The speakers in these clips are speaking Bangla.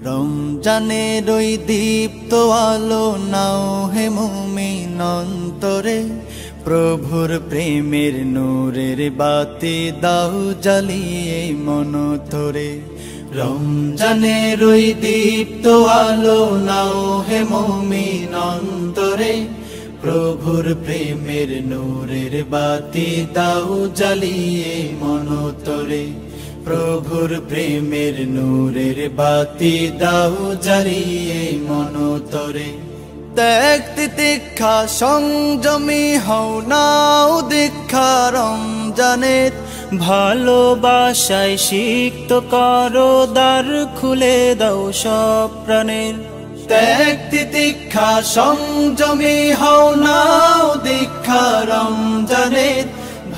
রমজানের ওই দীপ্ত আলো নাও হে মুমিন অন্তরে, প্রভুর প্রেমের নূরের বাতি দাও জ্বালিয়ে মন তোরে। রমজানের ওই দীপ্ত আলো নাও হে মুমিন অন্তরে, প্রভুর প্রেমের নূরের বাতি দাও জ্বালিয়ে মন তোরে। প্রভুর প্রেমের নূরের বাতি দাও জ্বালিয়ে মন তোরে। ত্যাগ তিতিক্ষা সংযমী হও নাও দীক্ষা রমজানের, ভালোবাসায় সিক্ত করো দ্বার খুলে দাও সব প্রাণের। ত্যাগ তিতিক্ষা সংযমী হও নাও দীক্ষা রমজানের,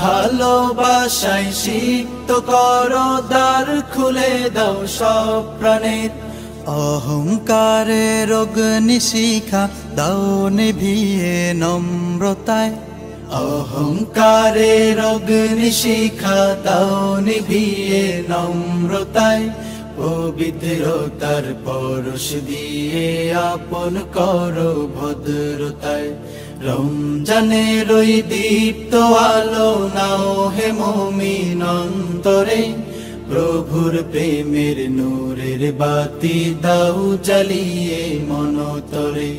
ভালোবাসায় সিক্ত করো দ্বার খুলে দাও সব প্রাণের। অহংকারের অগ্নিশিখা দাও নিভিয়ে নম্রতায়, অহংকারের অগ্নিশিখা দাও নিভিয়ে নম্রতায়। পবিত্রতার পরশ দিয়ে আপন করো ভদ্রতায়। রমজানের ওই দীপ্ত আলো নাও হে মুমিন অন্তরে, প্রভুর প্রেমের নূরের বাতি দাও জ্বালিয়ে মন তোরে।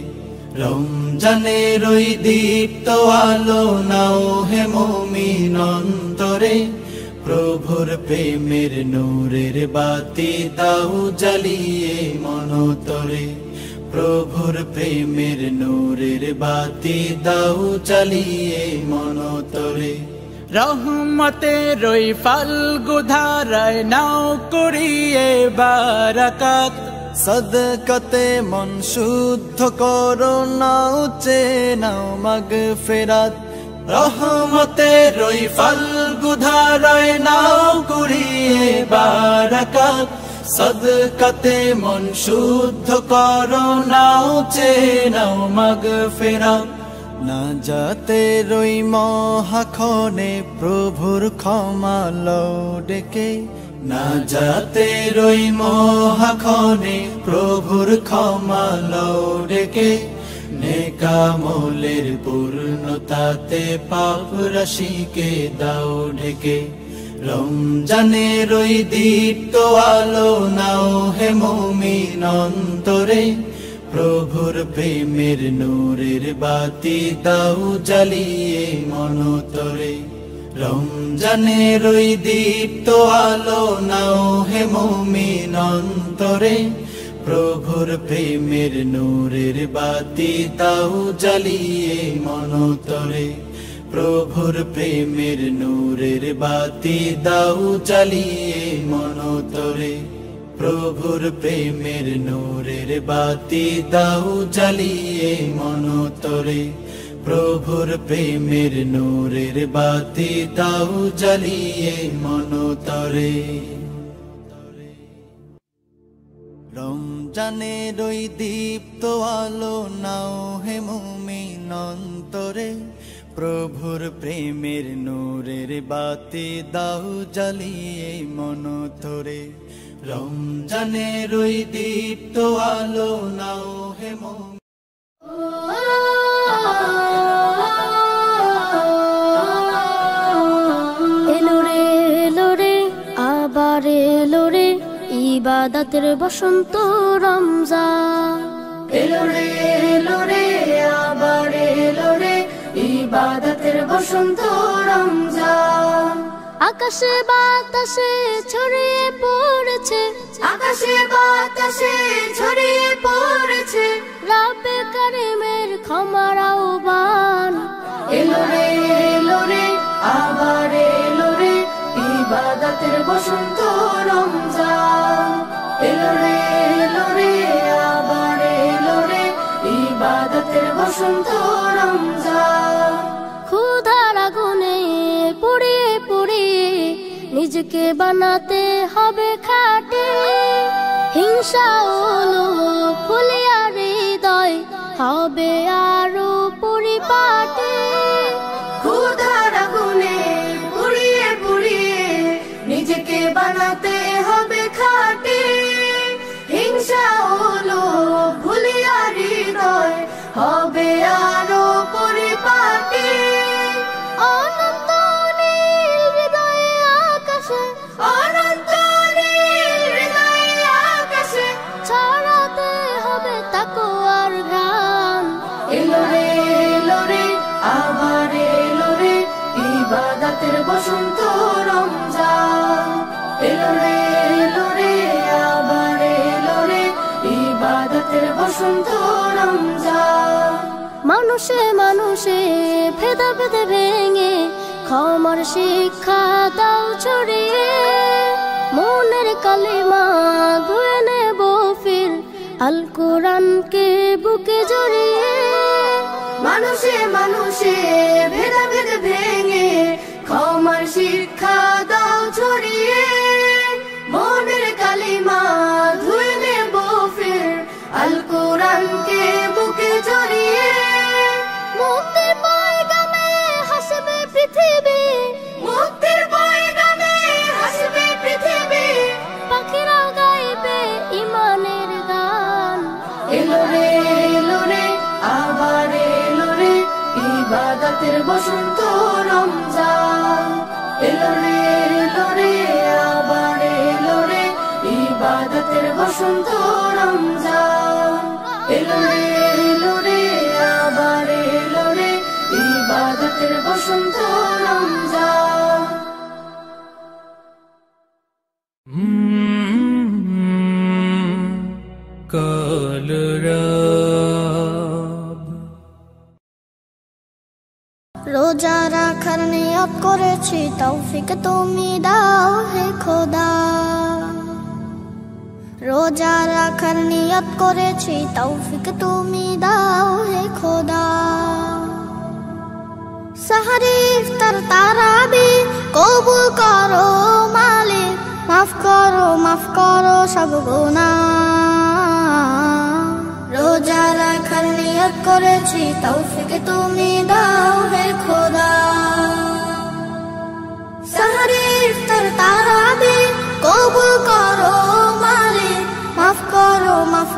রমজানের ওই দীপ্ত আলো নাও হে মুমিন অন্তরে, প্রভুর প্রেমের নূরের বাতি দাও জ্বালিয়ে মন তোরে। প্রভুর প্রেমের নূরের বাতি দাও জ্বালিয়ে মন তোরে। রহমতের ওই ফাল্গু ধারায় নাও করিয়ে বারাকাত, সদকাতে মন শুদ্ধ করো নাও চে নাও মাগফিরাত। রহমতের ওই ফাল্গু ধারায় নাও করিয়ে বারাকাত, সদকাতে মন শুদ্ধ করো নাও চে নাও মাগফিরাত। না যাতে রই মহাক্ষণে প্রভুর ক্ষমা লও ডেকে, না যাতে রই মহাক্ষণে প্রভুর ক্ষমা লও ডেকে। নেকামলের পূর্ণতাতে পাপ রাশিকে দাও ঢেকে। রমজানের ওই দীপ্ত আলো নাও হে মুমিন অন্তরে, প্রভুর প্রেমের নূরের বাতি দাও জ্বালিয়ে মন তোরে। রমজানের ওই দীপ্ত আলো নাও হে মুমিন অন্তরে, প্রভুর প্রেমের নূরের বাতি দাও জ্বালিয়ে মন তোরে। প্রভুর প্রেমের নূরের বাতি দাও জ্বালিয়ে মন তোরে। প্রভুর প্রেমের নূরের বাতি দাও জ্বালিয়ে মন তোরে। প্রভুর প্রেমের নূরের বাতি দাও জ্বালিয়ে মন তোরে। রমজানের ওই দীপ্ত আলো নাও হে মুমিন অন্তরে, প্রভুর প্রেমের নূরের বাতি দাও জ্বালিয়ে মন তোরে। রমজানের ওই দীপ্ত আলো নাও হে মুমিন। এলো রে আবার এলো রে ইবাদতের বসন্ত রমজান। এলো রে আবার এলো রে ইবাদতের বসন্ত রমজান। আকাশে বাতাসে ছড়িয়ে পড়েছে, আকাশে বাতাসে ছড়িয়ে পড়েছে রব্বে কারিমের ক্ষমার আহ্বান। এলো রে আবার এলো রে ইবাদতের বসন্ত রমজান। এলো রে আবার এলো রে ইবাদতের বসন্ত রমজান। ক্ষুধার আগুনে পুড়িয়ে পুড়িয়ে নিজেকে বানাতে হবে খাঁটি, হিংসা ও লোভ ফুলিয়া হৃদয় হবে আরো পরিপাটি। ক্ষুধার আগুনে পুড়িয়ে পুড়িয়ে নিজেকে বানাতে হবে খাঁটি, হিংসা এলো রে আবার এলো রে ইবাদতের বসন্ত রমজান। এলো রে আবার এলো রে ইবাদতের বসন্ত রমজান। মানুষে মানুষে ভেদাভেদ ভেঙে ক্ষমার শিক্ষা দাও ছড়িয়ে, মনের কালিমা ধুয়ে নেব ফির আল কোরআনকে বুকে জড়িয়ে। মানুষে মানুষে ভেদাভেদ ভেঙে ক্ষমার শিক্ষা দাও ছড়িয়ে, মনের কালিমা ধুয়ে নেব ফির আল কোরআনকে বুকে জড়িয়ে। মুক্তির পয়গামে হাসবে পৃথিবী, মুক্তির পয়গামে হাসবে পৃথিবী, পাখিরা গাইবে ইমানের গান। এলো রে আবার এলো রে ইবাদতের বসন্ত রমজান। এলো রে আবার এলো রে ইবাদতের বসন্ত রমজান। এলো রে আবার এলো রে ইবাদতের বসন্ত রমজান। রোজা রাখার নিয়ত করেছি, তৌফিক তুমি দাও হে খোদা। রোজা রাখার নিয়ত করেছি, তৌফিক তুমি দাও হে খোদা। সাহারি ইফতার তারাবি কবুল করো মালিক, মাফ করো সব গুনাহ। রোজা রাখার নিয়ত করেছি, তৌফিক তুমি দাও হে খোদা। সাহারি ইফতার তারাবি কবুল করো মালিক, মাফ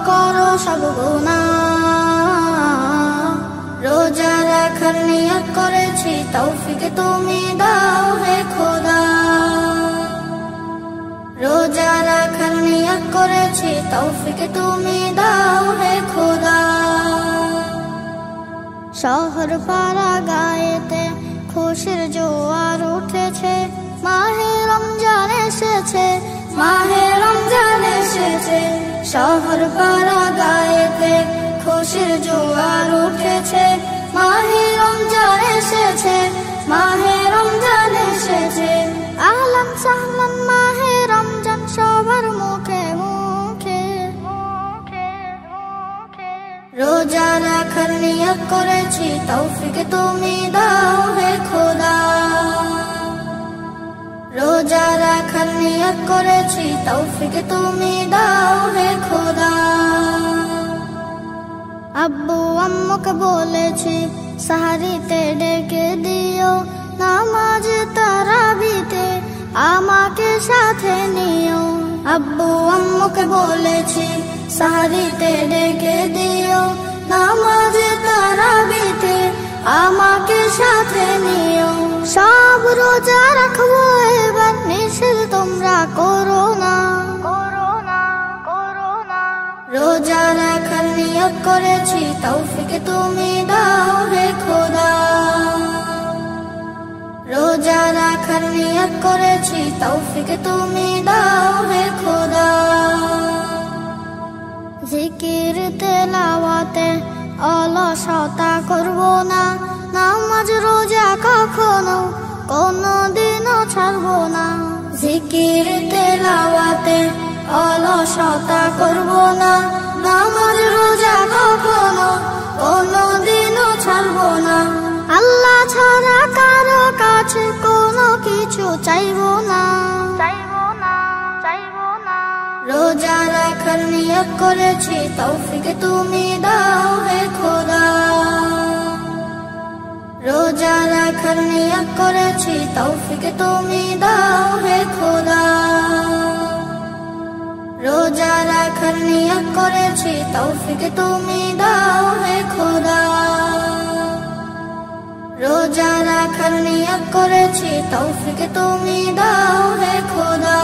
করো সব গুনাহ। রোজা রাখার নিয়ত করেছি, তৌফিক তুমি দাও হে খোদা। রোজা রাখার নিয়ত করেছি, তৌফিক তুমি দাও হে খোদা। শহর পাড়া গায়েতে খুশির জোয়ার উঠেছে, মাহে রমজান এসেছে, মাহে রমজান এসেছে। শহর পাড়া গায়েতে খুশির জোয়ার উঠেছে, মাহে রমজান এসেছে, মাহে রমজান এসেছে। আহলান সাহলান মাহে রমজান সবার মুখে মুখে। রোজা রাখার নিয়ত করেছি, তৌফিক তুমি দাও হে খোদা। রোজা রাখার নিয়ত করেছি, তৌফিক তুমি দাও হে খোদা। আব্বু আম্মুকে বলেছি সাহারিতে ডেকে দিও, নামাজ তারাবিতে আমাকে সাথে নিও। আব্বু আম্মুকে বলেছি সাহারিতে ডেকে দিও, নামাজ তারাবিতে আমাকে সাথে নিও। সব রোজা রাখবো এবার, নিষেধ তোমরা করো না। রোজা রাখার নিয়ত করেছি, তৌফিক তুমি দাও হে খোদা। রোজা রাখার নিয়ত করেছি, তৌফিক তুমি দাও হে খোদা। জিকির তেলাওয়াতে অলসতা করবো না, নামাজ রোজা কখনো কোনদিনও ছাড়বো না। জিকির তেলাওয়াতে অলসতা করবো না, নামাজ রোজা কখনো কোনদিনও ছাড়বো না। আল্লাহ ছাড়া কারো কাছে কোনো কিছু চাইবো না। রোজা রাখার নিয়ত করেছি, তৌফিক তুমি দাও হে খোদা। রোজা রাখার নিয়ত করেছি, তৌফিক তুমি দাও হে খোদা। রোজা রাখার নিয়ত করেছি, তৌফিক তুমি দাও হে খোদা। রোজা রাখার নিয়ত করেছি, তৌফিক তুমি দাও হে খোদা।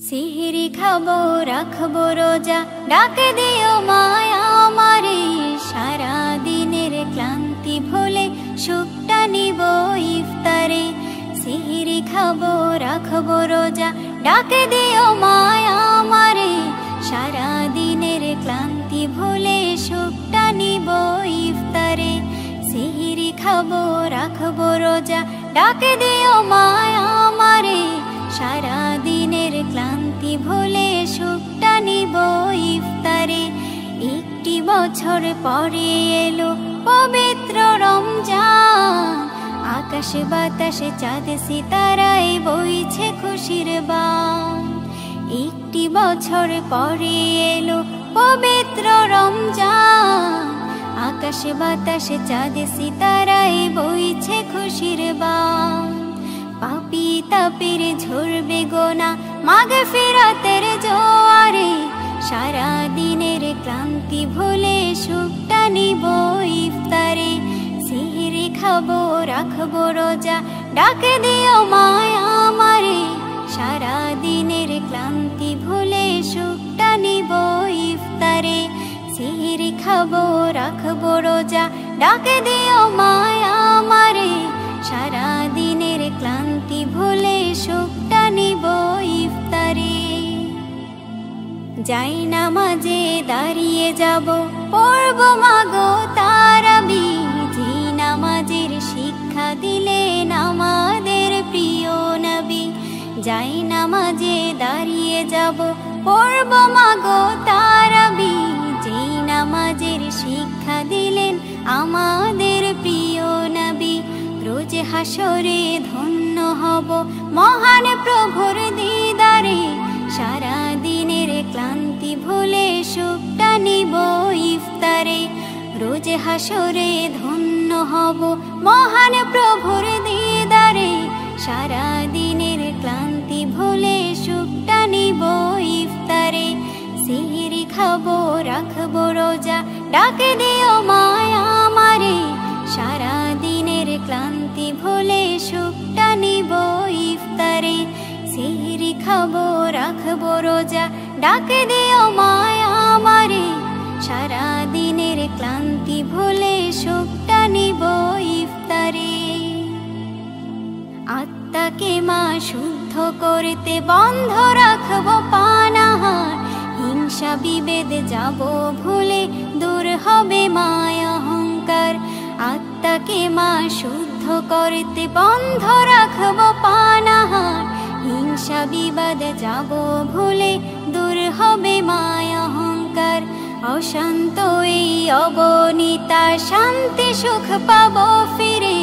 সিহরি খাবো রাখবো রোজা, ডাকে দিও মায়া আমারে সারা দিনের ক্লান্তি ভুলে সুখটা নিব ইফতারে সিহরি খাবো রাখবো রোজা ডাকে দিও মায়া আমারে সারা দিনের ক্লান্তি ভুলে সুখটা নিব ইফতারে সিহরি খাবো রাখবো রোজা ডাকে দিও মায়া আমারে সারা দিনের ক্লান্তি ভুলে সুখটা নিব ইফতারে একটি বছর পরে এলো পবিত্র রমজান আকাশে বাতাসে চাঁদ সিতারায় বইছে খুশির বান একটি বছর পরে এলো পবিত্র রমজান আকাশে বাতাসে চাঁদ সিতারায় বইছে খুশির বান পাপী তাপের ঝরবে গোনা মাগফিরাতের জোয়ারে সারা দিনের ক্লান্তি ভুলে সুখটা নিব ইফতারে সিহরি খাবো রাখবো রোজা ডাকে দিও মায়া আমারে সারা দিনের ক্লান্তি ভুলে সুখটা নিব ইফতারে সিহরি খাবো রাখবো রোজা ডাকে দিও মায়া আমারে সারা দিনের ক্লান্তি ভুলে সুখটা নিব ইফতারে যাই নামাজে দাঁড়িয়ে যাব পড়ব মাগো তারাবি যে নামাজের শিক্ষা দিলেন আমাদের প্রিয় নবী যাই নামাজে দাঁড়িয়ে যাব পড়ব মাগো তারাবি যে নামাজের শিক্ষা দিলেন আমাদের প্রিয় নবী রোজ হাসরে ধন্য হব মহান প্রভুর দিদারে সারা দিনের ক্লান্তি ভুলে সুখটা নিব ইফতারে রোজ হাসরে ধন্য হব মহান প্রভুর দিদারে সারা দিনের ক্লান্তি ভুলে সুখটা নিব ইফতারে সিহরি খাবো রাখবো রোজা ডাকে দিও মায়া আমারে সারা দিনের ক্লান্তি ভুলে সুখটা নিব ইফতারে সিহরি খাবো রাখবো রোজা ডাকে দিও মায়া আমারে সারা দিনের ক্লান্তি ভুলে সুখটা নিব ইফতারে আত্মাকে মা শুদ্ধ করতে বন্ধ রাখবো পানাহার হিংসা বিভেদ যাব ভুলে দূর হবে মায়া অহংকার আত্মাকে মা শুদ্ধ করতে বন্ধ রাখবো পানাহার হিংসা বিবাদ যাব ভুলে দূর হবে মায়া অহংকার অশান্ত এই অবনীতা শান্তি সুখ পাবো ফিরে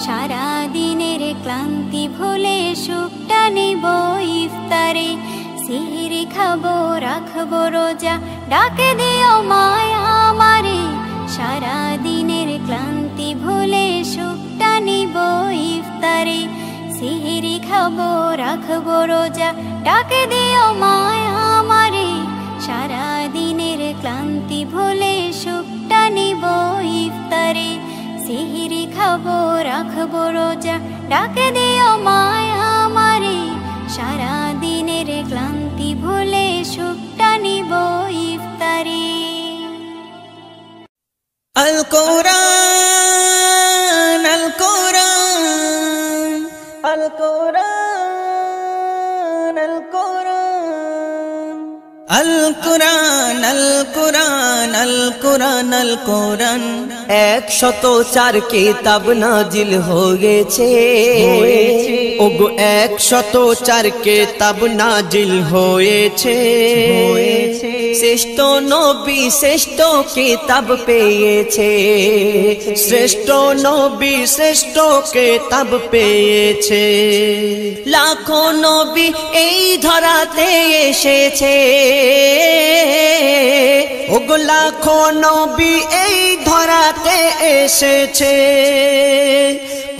সারা দিনের ক্লান্তি ভুলে সুখটা নিব ইফতারে সিহরি খাবো রাখবো রোজা ডাকে দিও মায়া আমারে সারা দিনের ক্লান্তি ভুলে সুখটা নিব ইফতারে সিহরি খাবো রাখবো রোজা ডাকে দিও মায়া আমারে সারা দিনের ক্লান্তি ভুলে সুখটা নিব ইফতারে সিহরি খাবো রাখবো রোজা ডাকে দিও মায়া আমারে সারা দিনের ক্লান্তি ভুলে সুখটা নিব ইফতারে আল কোরআন আল কোরআন আল কোরআন আল কোরআন আল কোরআন আল কোরআন আল কোরআন আল কোরআন 104 কিতাব নাজিল হয়েছে ওগো 104 কিতাব নাজিল হয়েছে শ্রেষ্ঠ নবী শ্রেষ্ঠ কিতাব পেয়েছে শ্রেষ্ঠ নবী শ্রেষ্ঠ কিতাব পেয়েছে লাখো নবী এই ধরাতে এসেছে ওগো লাখো নবী এই ধরাতে এসেছে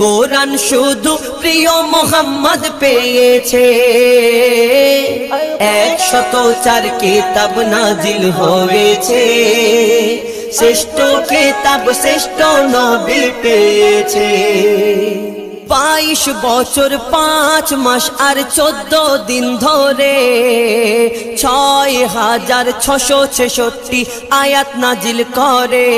কোরআন শুধু প্রিয় মোহাম্মদ পেয়েছে 104 কিতাব নাজিল হয়েছে শ্রেষ্ঠ কিতাব শ্রেষ্ঠ নবী পেয়েছে 22 বছর 5 মাস আর 14 দিন ধরে 6666 আয়াত নাজিল করে।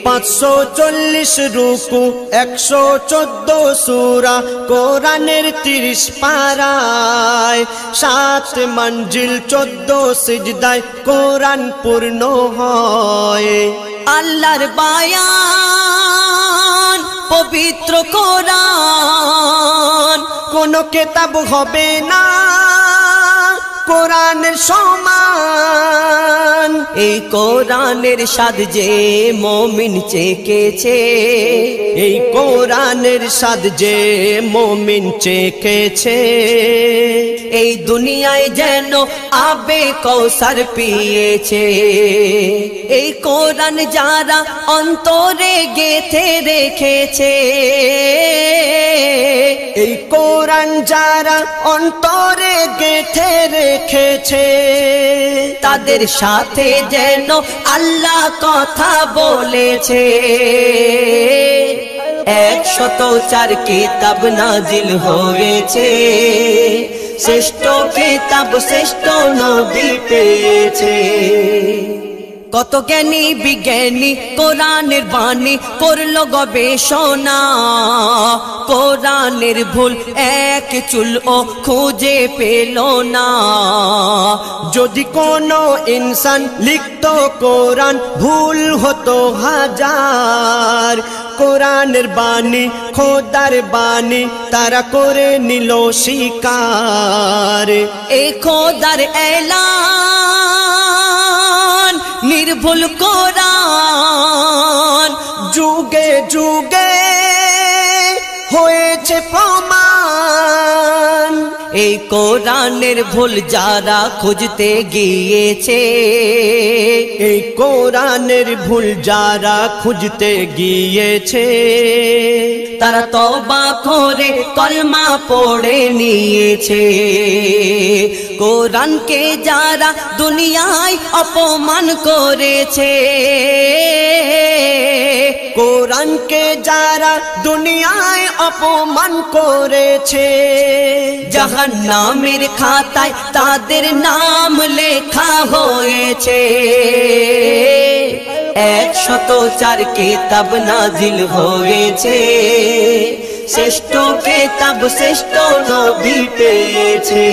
540 রুকু 114 সূরা কোরআনের 30 পারায় 7 মঞ্জিল 14 সিজদায় কোরআন পূর্ণ হয়। আল্লাহর বায়ান পবিত্র কোরআন, কোন কিতাব হবে না কোরআনের সমান। এই কোরআনের স্বাদ যে মুমিন চেখেছে, এই কোরআনের স্বাদ যে মুমিন চেখেছে, এই দুনিয়ায় যেন আবে কৌসার পিয়েছে। এই কোরআন যারা অন্তরে গেঁথে রেখেছে, এই কোরআন যারা অন্তরে গেঁথে রেখেছে, তাদের সাথে যেন আল্লাহ কথা বলেছে। 104 কিতাব নাজিল হয়েছে, শ্রেষ্ঠ কিতাব শ্রেষ্ঠ নবী পেয়েছে। কত জ্ঞানী বিজ্ঞানী কোরআনের বাণী করলো গবেষণা, কোরআনের ভুল এক চুলও খুঁজে পেল না। যদি কোনো ইনসান লিখত কোরআন ভুল হতো হাজার, কোরআনের বাণী খোদার বাণী তারা করে নিল স্বীকার। এ খোদার এলান নির্ভুল কোরআন, যুগে যুগে হয়েছে প্রমাণ। এই কোরআনের ভুল যারা খুঁজতে গিয়েছে, এই কোরআনের ভুল যারা খুঁজতে গিয়েছে, তারা তওবা করে কলমা পড়ে নিয়েছে। কোরআনকে যারা দুনিয়ায় অপমান করেছে, কোরআনকে যারা দুনিয়ায় অপমান করেছে, জাহান্নামের খাতায় তাদের নাম লেখা হয়েছে। 104 কিতাব নাজিল হয়েছে, শ্রেষ্ঠ কিতাব শ্রেষ্ঠ নবী পেয়েছে।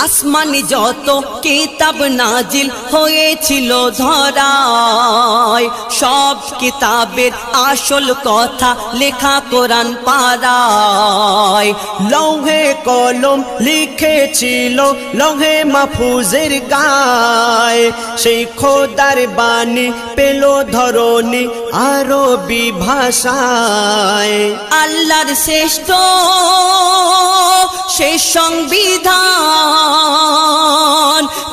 আসমানি যত কিতাব নাজিল হয়েছিল ধরায়, সব কিতাবের আসল কথা লেখা কোরআন পারায়। লৌহে কলম লিখেছিল লৌহে মাহফুজের গায়, সেই খোদার বাণী পেল ধরনী আরবি ভাষায়। আল্লাহর শ্রেষ্ঠ সেই সংবিধান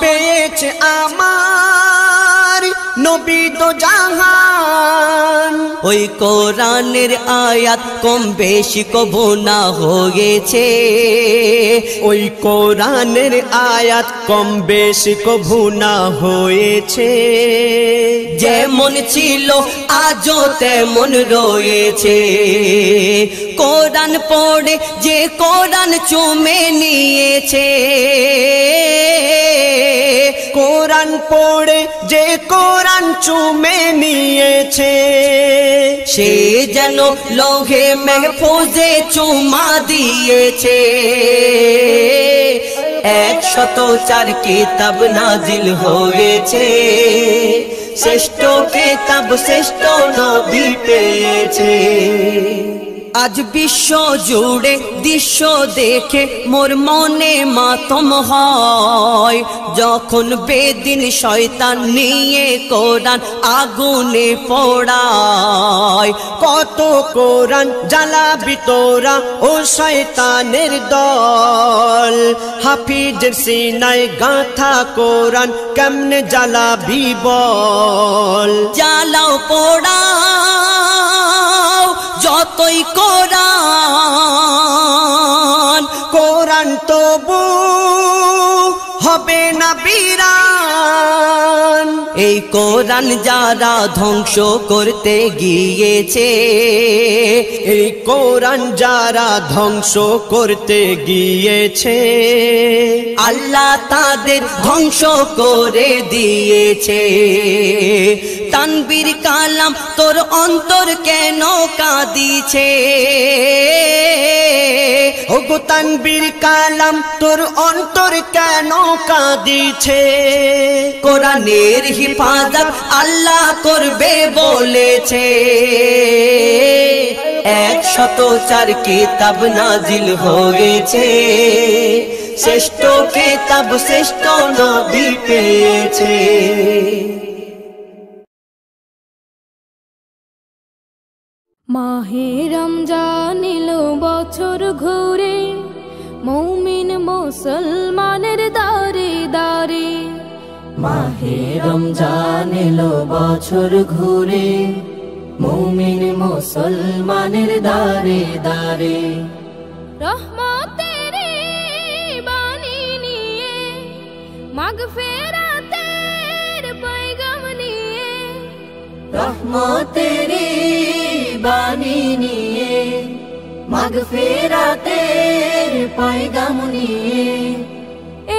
পেয়েছে আমার নবী দো জাহান। ওই কোরআনের আয়াত কম বেশি কবু না হয়েছে, ওই কোরআনের আয়াত কম বেশি কবু না হয়েছে। যেমন ছিল আজও তেমন রয়েছে। কোরআন পড়ে যে কোরআন চুমে নিয়েছে, কোরআন পড়ে যে কোরআন চুমে নিয়েছে, সে যেন লৌহে মাহফুজে চুমা দিয়েছে। 104 কিতাব নাজিল হয়েছে, শ্রেষ্ঠ কিতাব শ্রেষ্ঠ নবী পেয়েছে। আজ বিশ্ব জুড়ে দৃশ্য দেখে মোর মনে মাতম হয়, যখন বেদিন শয়তান নিয়ে কোরআন আগুনে পোড়ায়। কত কোরআন জ্বালাবি তোরা ও শয়তানের দল, হাফিজের সিনায় গাঁথা কোরআন কেমনে জ্বালাবি বল। জ্বালাও পোড়াও যতই কোরআন, কোরআন তবু হবে না বিরান। এই কোরআন যারা ধ্বংস করতে গিয়েছে, এই কোরআন যারা ধ্বংস করতে গিয়েছে, আল্লাহ তাদের ধ্বংস করে দিয়েছে। তানবীর কালাম তোর অন্তর কেন কাঁদিছে? ওগো তানবীর কালাম তোর অন্তর কেন কাঁদিছে? কোরআনের হিফাজত আল্লাহ করবে বলেছে। 104 কিতাব নাজিল হয়েছে, শ্রেষ্ঠ কিতাব শ্রেষ্ঠ নবী পেয়েছে। মাহে রমজান এলো বছর ঘুরে, মুমিন মুসলমানের দারে দারে। মাহে রমজান এলো বছর ঘুরে, মুমিন মুসলমানের দারে দারে। রহমতের বাণী নিয়ে, মাগফিরাতের পয়গাম নিয়ে, রহমতের বাণী নিয়ে, মাগফিরাতের পয়গাম নিয়ে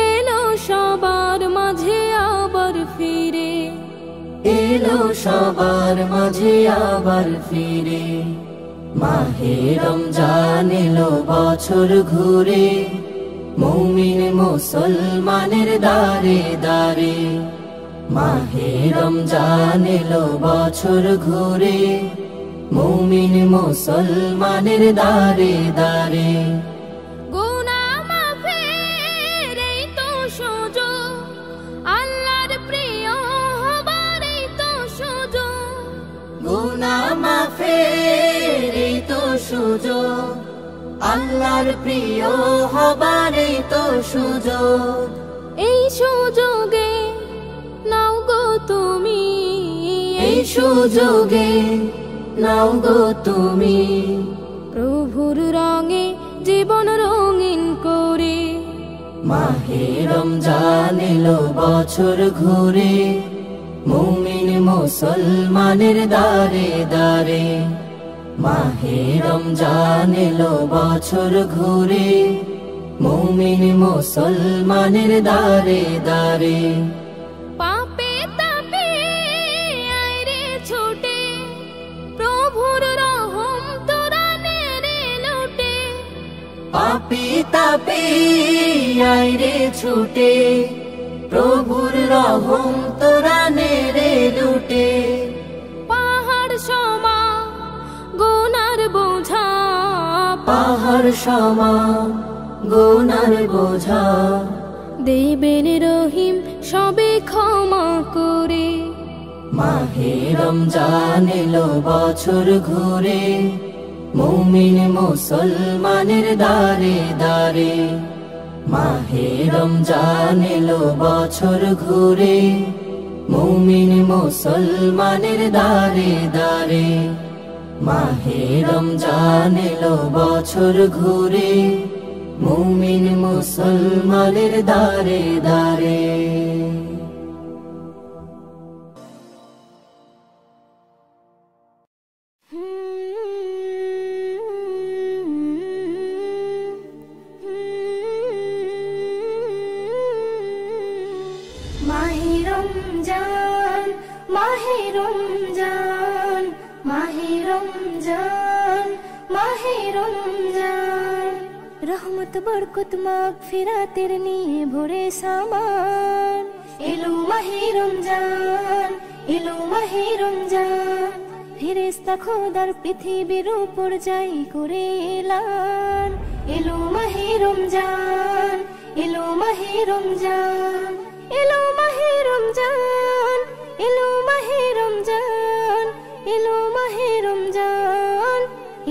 এলো সবার মাঝে আবার ফিরে, এলো সবার মাঝে আবার ফিরে। মাহে রমজান এলো বছর ঘুরে, মুমিন মুসলমানের দারে দারে। মাহে রমজান এলো বছর ঘুরে, মুমিন মুসলমানের দারে দারে। গুনাহ মাফের এই তো সুযোগ, আল্লাহর প্রিয় হবার এই তো সুযোগ। গুনাহ মাফের এই তো সুযোগ, আল্লাহর প্রিয় হবার এই তো সুযোগ। এই সুযোগে নাও গো তুমি, এই সুযোগে নাও গো তুমি, প্রভুর রঙে জীবন রঙিন করে। মাহে রমজান এলো বছর ঘুরে, মুমিন মুসলমানের দারে দারে। মাহে রমজান এলো বছর ঘুরে, মুমিন মুসলমানের দারে দারে। পাপে তাপে আইরে ছুটে, প্রভুর রহম তোরা নেড়ে লুটে। পাপে তাপে আইরে ছুটে, প্রভুর রহম তোরা নেড়ে লুটে। পাহাড় সমা গুনার বোঝা, পাহাড় সমা গুনার বোঝা, দেবেন রহিম সবে ক্ষমা করে। মাহে রমজান এলো বছর ঘুরে, মুমিন মুসলমানের দারে দারে। মাহে রমজান এলো বছর ঘুরে, মুমিন মুসলমানের দারে দারে। মাহে রমজান এলো বছর ঘুরে, মুমিন মুসলমানের দারে দারে। মাহে রমজান, মাহে রমজান, মাহে রমজান, মাহে রমজান। রহমত বরকত মাগফিরাতের নিয়ে ভরে সামান। এলো মাহে রমজান, এলো মাহে রমজান। ফেরেশতা খোদার পৃথিবীর উপর যাই করে এলান। এলো মাহে রমজান, এলো মাহে রমজান, এলো মাহে রমজান, এলো মাহে রমজান, এলো মাহে রমজান,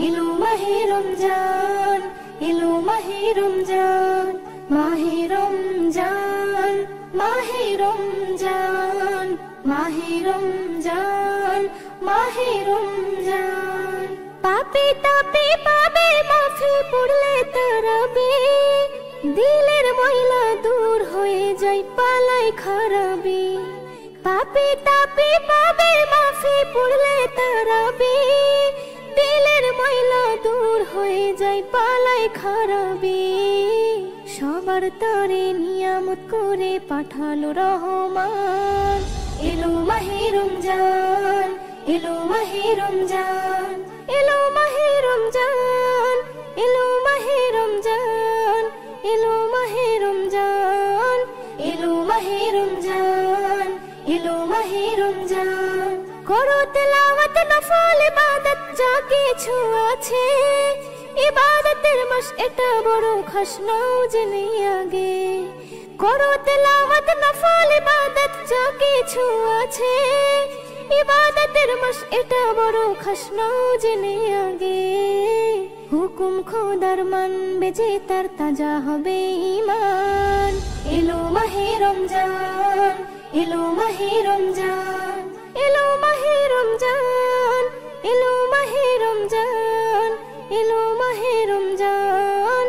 এলো মাহে রমজান, এলো মাহে রমজান। মাহে রমজান, মাহে রমজান, মাহে রমজান, মাহে রমজান। পাপে তাপে পাবে মাফি পড়লে তারাবে, দিলের ময়লা দূর হয়ে যায় পালায় খারাপি। পাপি তাপি পাবে মাফি পড়লে তারাবি দিলের ময়লা দূর হয়ে যায় পালাই খারাপি সবার তরে নিয়ামত করে পাঠালো রহমান এলো মাহে রমজান এলো মাহে রমজান এলো মাহে রমজান এলো মাহে রমজান এলো মাহে রমজান এলো মাহে রমজান এলো মাহে রমজান করো তেলাওয়াত নফল ইবাদত যা কিছু আছে ইবাদতের মাস এটা বড় খাস নাও জেনে আগে করো তেলাওয়াত নফল ইবাদত যা কিছু আছে ইবাদতের মাস এটা বড় খাস নাও জেনে আগে হুকুম খোদার মানবে যে তার তাজা হবে ঈমান এলো মাহে রমজান এলো মাহে রমজান এলো মাহে রমজান এলো মাহে রমজান এলো মাহে রমজান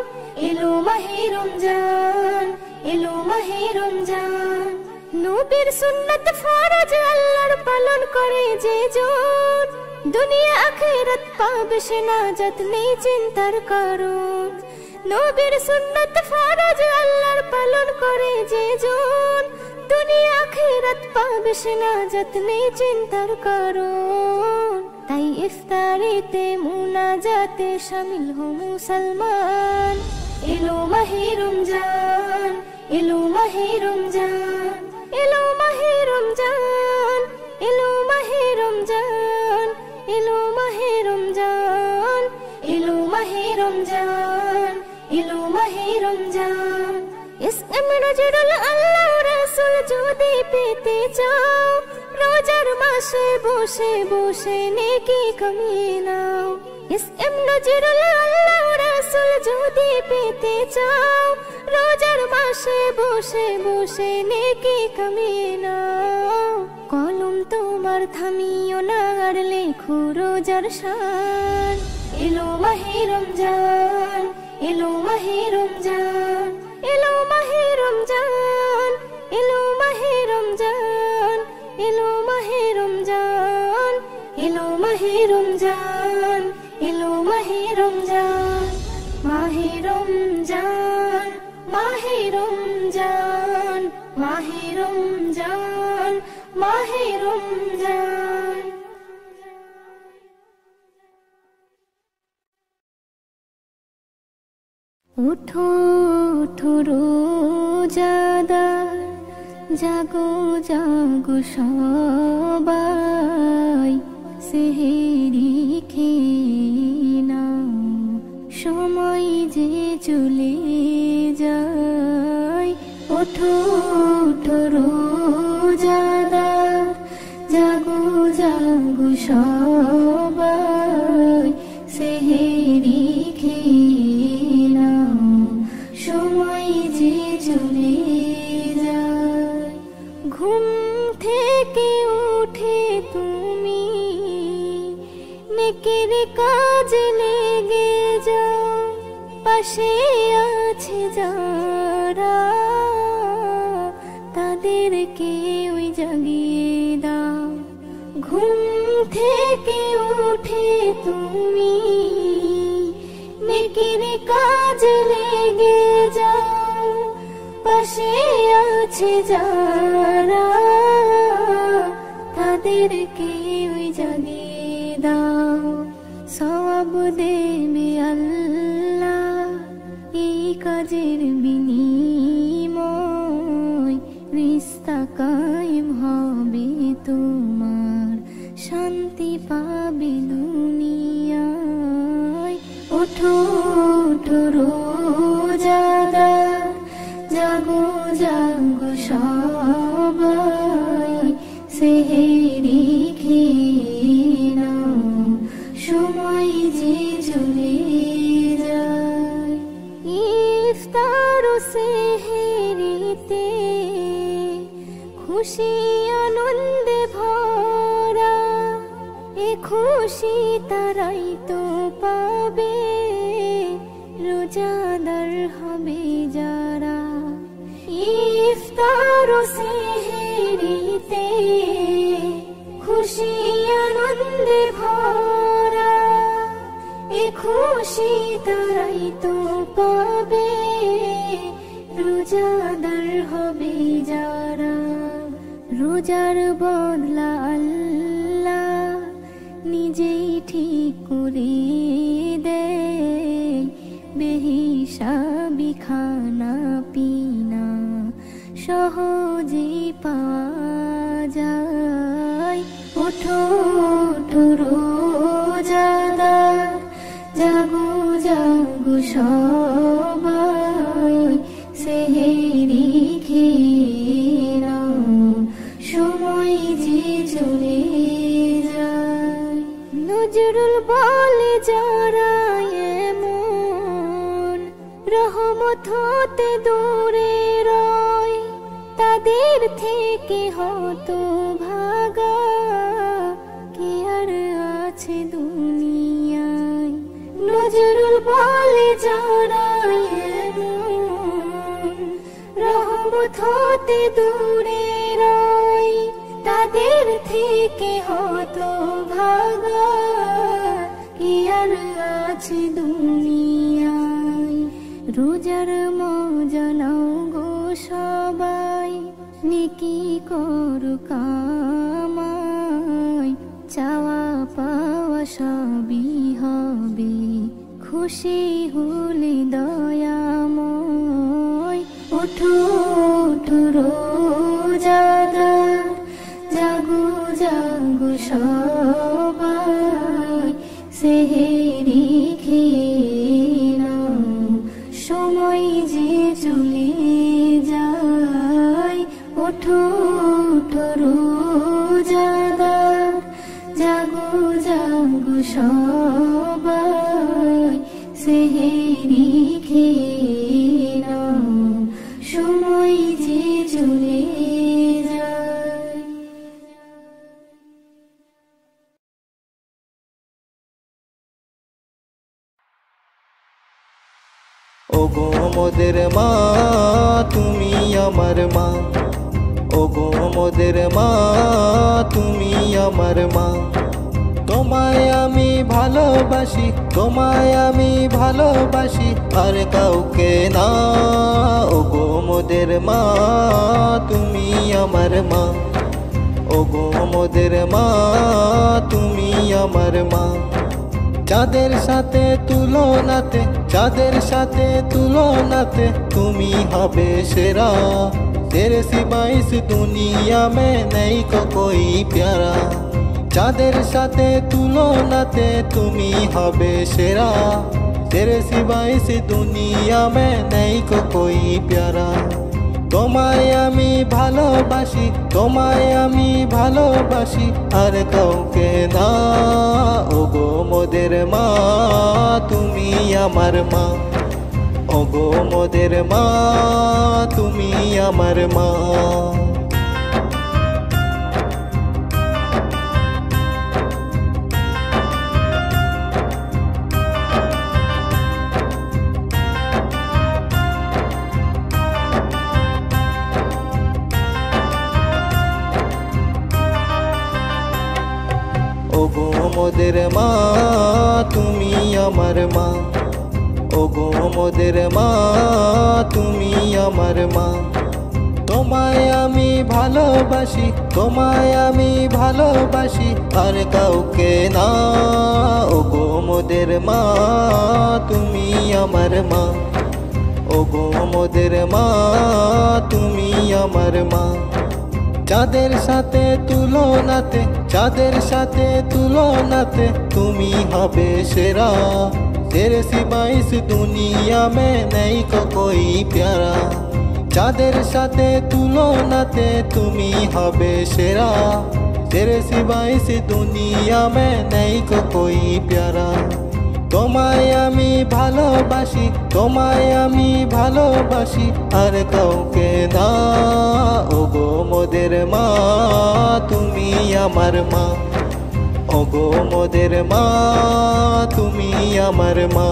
এলো মাহে রমজান এলো মাহে রমজান নবীর সুন্নাত ফরজ আল্লাহর পালন করে যে জন দুনিয়া আখিরাত পাবে সে নাজাত নেই চিন্তার কারণ নবীর সুন্নাত ফরজ আল্লাহর পালন করে যে জন দুনিয়া আখিরাত পাবে সে নাজাত নেই চিন্তার কারণ তাই ইফতারিতে মুনাজাতে শামিল হো মুসলমান এলো মাহে রমজান এলো মাহে রমজান এলো মাহে রমজান এলো মাহে রমজান এলো মাহে রমজান এলো মাহে রমজান এলো মাহে রমজান ইসলাম নজরুল আল্লাহ রাসূল যদি পেতে চাও রোজার মাসে বসে বসে নেকি কামিয়ে নাও ইসলাম নজরুল আল্লাহ রাসূল যদি পেতে চাও রোজার মাসে বসে বসে নেকি কামিয়ে নাও কলম তোমার থামিও না আর লেখো রোজার শান এলো মাহে রমজান এলো মাহে রমজান এলো মাহে রমজান এলো মাহে রমজান এলো মাহে রমজান এলো মাহে রমজান এলো মাহে রমজান মাহে রমজান মাহে রমজান মাহে রমজান মাহে রমজান উঠো উঠো রোজাদার জাগো জাগো সবাই সেহেরি খেয়ে নাও সময় যে চলে যায় ওঠো ওঠো রোজাদার জাগো জাগো সবাই সেহেরি খেয়ে নাও সময় যে চলে যায় ঘুম থেকে উঠে তুমি নেকের কাজে লেগে যাও পাশে আছে যারা তাদেরকে ওই জাগিয়ে দাও ঘুম থেকে উঠে তুমি নেকের কাজে লেগে যাও পাশে আছে যারা তাদেরকে ওই জাগিয়ে দাও সওয়াব দেবে আল্লাহ এই কাজের বিনিময় রিশতা কায়েম হবে তোমার শান্তি পাবে দুনিয়ায় ওঠো ওঠো রোজাদার জাগো জাগো সবাই সেহেরি খেয়ে নাও সময় যে চলে যায় ইফতার ও সেহেরিতে খুশি আনন্দে ভরা এ খুশি তারাই তো পাবে রোজাদার হবে যারা ইফতার ও সেহেরিতে খুশি আনন্দে ভরা এ খুশি তারাই তো পাবে রোজাদার হবে যারা রোজার বদলা আল্লাহ নিজেই ঠিক করে দেয় বেহিসাবি খানা পিনা সহজে পাওয়া যায় ওঠো ওঠো রোজাদার জাগো জাগো সবাই সেহেরি খেয়ে নাও সময় যে চলে যায় নজরুল বলে যারা এমন রহমত হতে দূরে রয় তাদের থেকে হতো ভাগা কে আর আছে দুনিয়ায় নজরুল বলে যারা এমন রহমত হতে দূরে রয় তাদের থেকে হতো ভাগা কে আর আছে দুনিয়ায় রোজার মজা নাও গো সবাই নেকি করো কামাই চাওয়া পাওয়া সবই হবে খুশি হলে দয়াময় ওঠো ওঠো রোজাদার জাগো জাগো সবাই সেহেরি খেয়ে নাও সময় যে চলে যায় ওঠো ওঠো রোজাদার জাগো জাগো সবাই সেহেরি খেয়ে নাও সময় যে চলে যায় ওগো মোদের মা তুমি আমার মা ওগো মোদের মা তুমি আমার মা তোমায় আমি ভালোবাসি তোমায় আমি ভালোবাসি আর কাউকে না ওগো মোদের মা তুমি আমার মা ওগো মোদের মা তুমি আমার মা চাঁদের সাথে তুলনাতে চাঁদের সাথে তুলনাতে তুমি হবে সেরা तेरे सिवा इस दुनिया में नहीं को कोई प्यारा চাঁদের সাথে তুলনাতে তুমি হবে সেরা तेरे सिवा इस दुनिया में नहीं को कोई प्यारा তোমায় আমি ভালোবাসি তোমায় আমি ভালোবাসি আর কাউকে না ওগো মোদের মা তুমি আমার মা ওগো মোদের মা তুমি আমার মা ওগো মোদের মা তুমি আমার মা ওগো মোদের মা তুমি আমার মা তোমায় আমি ভালোবাসি তোমায় আমি ভালোবাসি আর কাউকে না ওগো মোদের মা তুমি আমার মা ওগো মোদের মা তুমি আমার মা চাঁদের সাথে তুলনাতে চাঁদের সাথে তুলনাতে তুমি হবে সেরা तेरे सिवा इस दुनिया में नहीं को कोई प्यारा চাঁদের সাথে তুলনাতে তুমি হবে সেরা तेरे सिवा इस दुनिया में नहीं को कोई प्यारा তোমায় আমি ভালোবাসি তোমায় আমি ভালোবাসি আর কাউকে না ওগো মোদের মা তুমি আমার মা ওগো মোদের মা তুমি আমার মা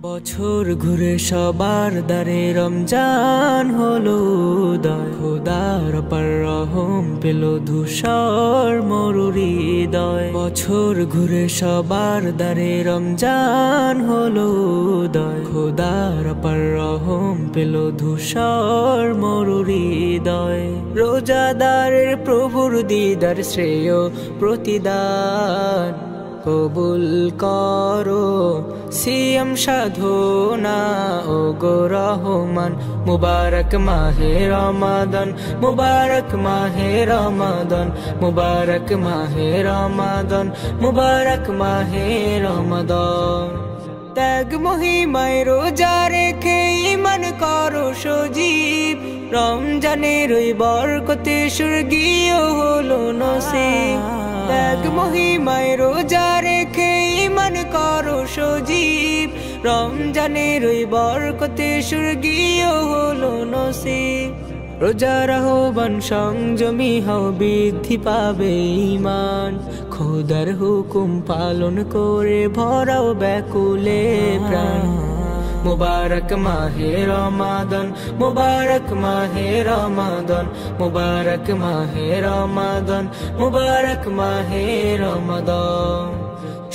বছর ঘুরে সবার দ্বারে রমজান হলো উদয়, খোদার অপার রহম পেল ধূসর মরুরি হৃদয়। বছর ঘুরে সবার দ্বারে রমজান হলো উদয়, খোদার অপার রহম পেল ধূসর মরুরি হৃদয়। রোজাদারের প্রভুর দিদার শ্রেয় প্রতিদান কবুল করো সিয়াম সাধনা ও গো রহমান। মুবারক মাহে রমাদান, মুবারক মাহে রমাদান, মুবারক মাহে রমাদান, মুবারক মাহে রমাদান। ত্যাগ মহিমায় রোজা রেখে ঈমান করো সজীব, রমজানের ওই বরকতে স্বর্গীয় হলো নসিব। ত্যাগ মহিমায় রোজা রেখে ঈমান করো সজীব, রমজানের ওই বরকতে স্বর্গীয় হলো নসিব। রোজার আহ্বান সংযমী হও বৃদ্ধি পাবে ঈমান, খোদার হুকুম পালন করে ভরাও ব্যাকুলে প্রাণ। মুবারক মাহে রমাদান, মুবারক মাহে রমাদান, মুবারক মাহে রমাদান, মুবারক মাহে রমাদান।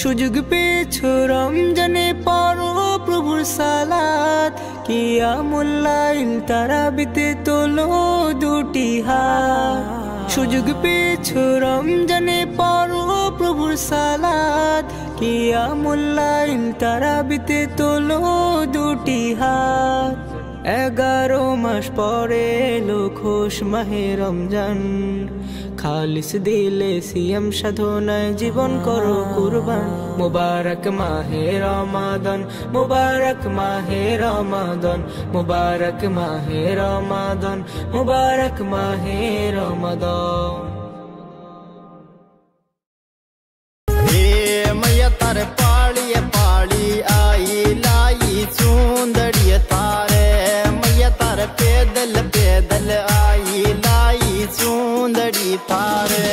সুযোগ পেয়েছো রমজানে পড়ো প্রভুর সালাত, কিয়ামুল লাইল তারাবিতে তোলো দুটি হাত। সুযোগ পেয়েছো রমজানে পড়ো প্রভুর সালাত, কিয়ামুল লাইল তারাবিতে তোলো দুটি হাত। 11 মাস পরে এলো খোশ মাহে রমজান, খালিস দিলে সিয়াম সাধনায় জীবন করো কুরবান। মুবারক মাহে রমাদান, মুবারক মাহে রমাদান, মুবারক মাহে রমাদান, মুবারক মাহে রমাদান। मैया तारे पालिए पाली आई लाई सुंदरिय तारे, मैया तारे पैदल पैदल आई लाई सुंदरी तारे।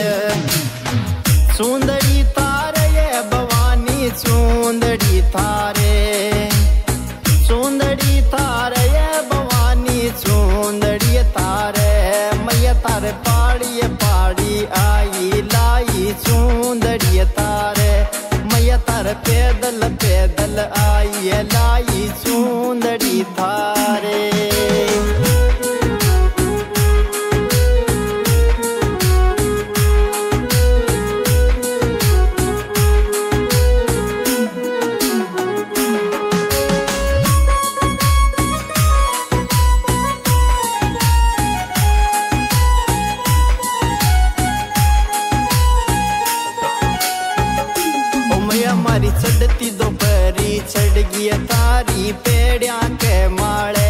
सुंदरी तारे ये भवानी सुंदरी तारे, सुंदरी तारे ये भवानी सुंदरी तारे। मैया तारे पालिए पाली आई लाई सुंदरी तारे, मैया तारे पैदल पैदल आई लाई सुंदरी तारे। हमारी चढ़ती दोपहरी चढ़ गई तारी पेड़िया के माले।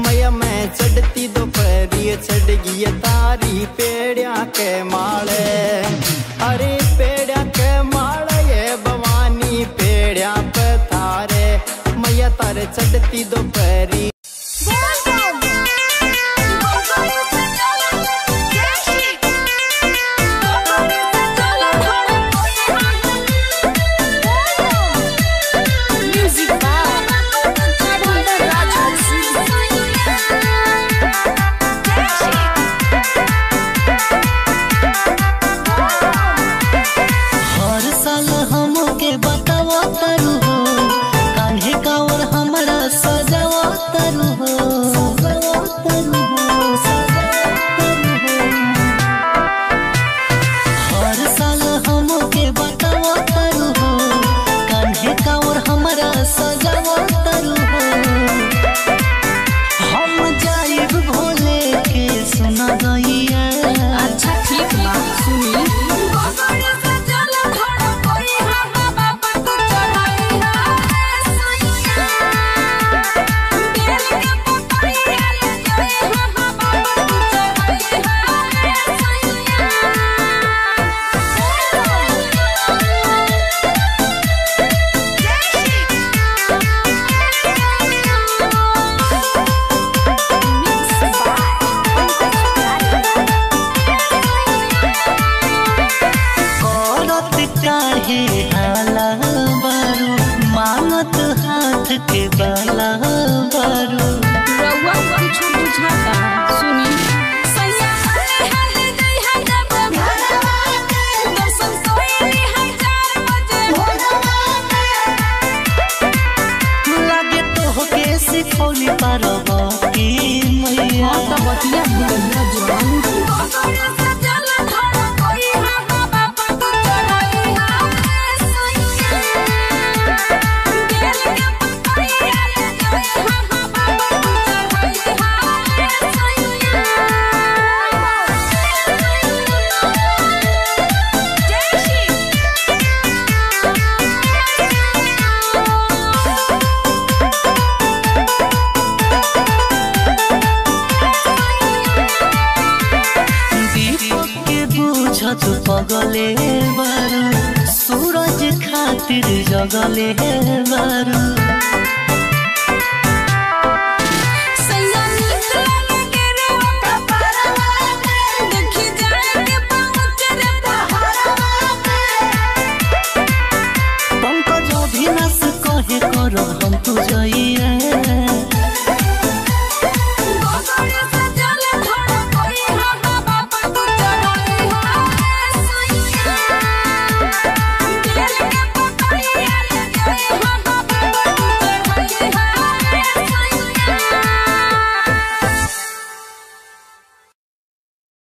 मैया मैं चढ़ती दोपहरी चढ़ गई तारी पेड़िया के माले। अरे पेड़िया के माले ये भवानी पेड़िया पे तारे, मैया तारे चढ़ती दोपहरी। काहे हाला बारू मांगत हाथ के बाला बारू रउआ कुछ बुझाता सुनी सैया हले हले गई है जब दर्शन सोई है 4 बजे लागे तो के सिखौली पारवा की मैया त बतिया बुझिया जीवन से चल धर कोई है बाबा पक चढ़ाई है सैया गेल के पकड़िया ले जाए है बाबा पक चढ़ाई है सैया जय श्री दीपक के बुझत पगले बारू सूरज खातिर जगले बारू